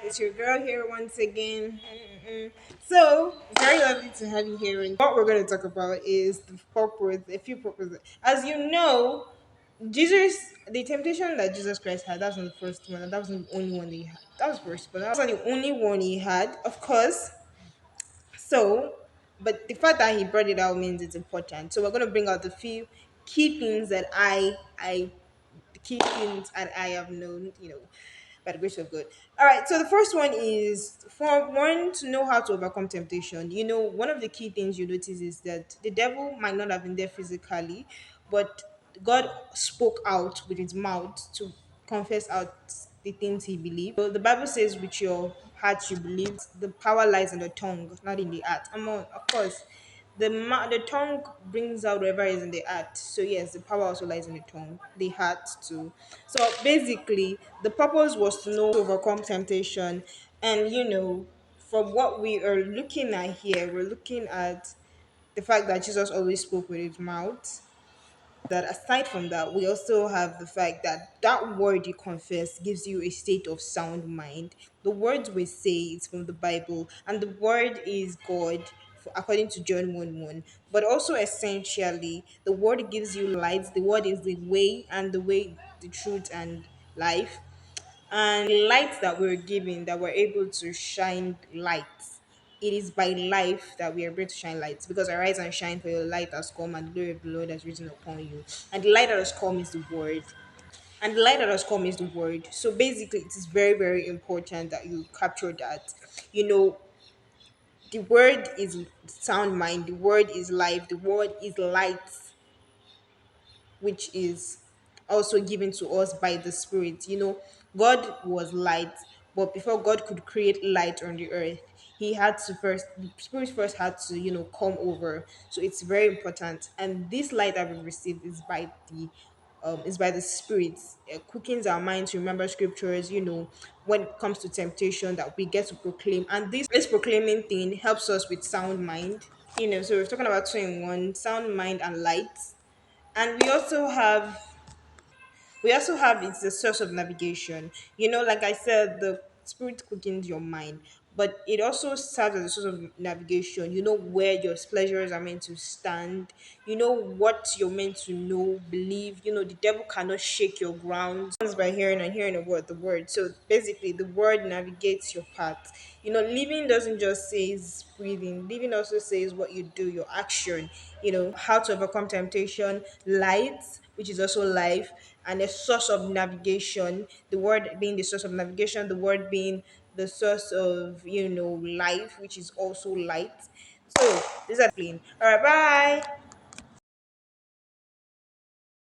It's your girl here once again. So, very lovely to have you here. And what we're going to talk about is the purpose, a few purposes. As you know, the temptation that Jesus Christ had, that was not the first one, and that wasn't the only one that he had. That was first, but that was not the only one he had, of course. So, but the fact that he brought it out means it's important. So, we're going to bring out the few key things that the key things that I have known, by the grace of God. All right, so the first one is for one to know how to overcome temptation. One of the key things you notice is that the devil might not have been there physically, but God spoke out with his mouth to confess out the things he believed. So the Bible says, with your heart you believe, the power lies in the tongue, not in the heart. Of course, the tongue brings out whatever is in the heart. So yes, the power also lies in the tongue, the heart too. So basically, the purpose was to know to overcome temptation, and from what we are looking at here, we're looking at the fact that Jesus always spoke with his mouth. That aside from that, we also have the fact that that word you confess gives you a state of sound mind. The words we say is from the Bible, and the word is God, according to John 1 1. But also, essentially, the word gives you light. The word is the way, and the way, the truth, and life. And the light that we're given, that we're able to shine light, it is by life that we are able to shine light, because arise and shine, for your light has come and the glory of the Lord has risen upon you. And the light that has come is the word. And the light that has come is the word. So basically, it is very, very important that you capture that. You know, the word is sound mind, the word is life, the word is light, which is also given to us by the Spirit. God was light, but before God could create light on the earth, the Spirit first had to, come over. So it's very important. And this light that we received is by the Spirit. It quickens our mind to remember scriptures, when it comes to temptation that we get to proclaim. And this proclaiming thing helps us with sound mind. So we're talking about two in one, sound mind and light. And we also have it's a source of navigation. Like I said, the spirit quickens your mind, but it also serves as a source of navigation. You know where your pleasures are meant to stand. You know what you're meant to know, believe. The devil cannot shake your ground. It's by hearing and hearing the word. So basically, the word navigates your path. Living doesn't just says breathing. Living also says what you do, your action. How to overcome temptation, light, which is also life, and a source of navigation. The word being the source of navigation, the word being the source of life, which is also light. So these are plain. All right, bye.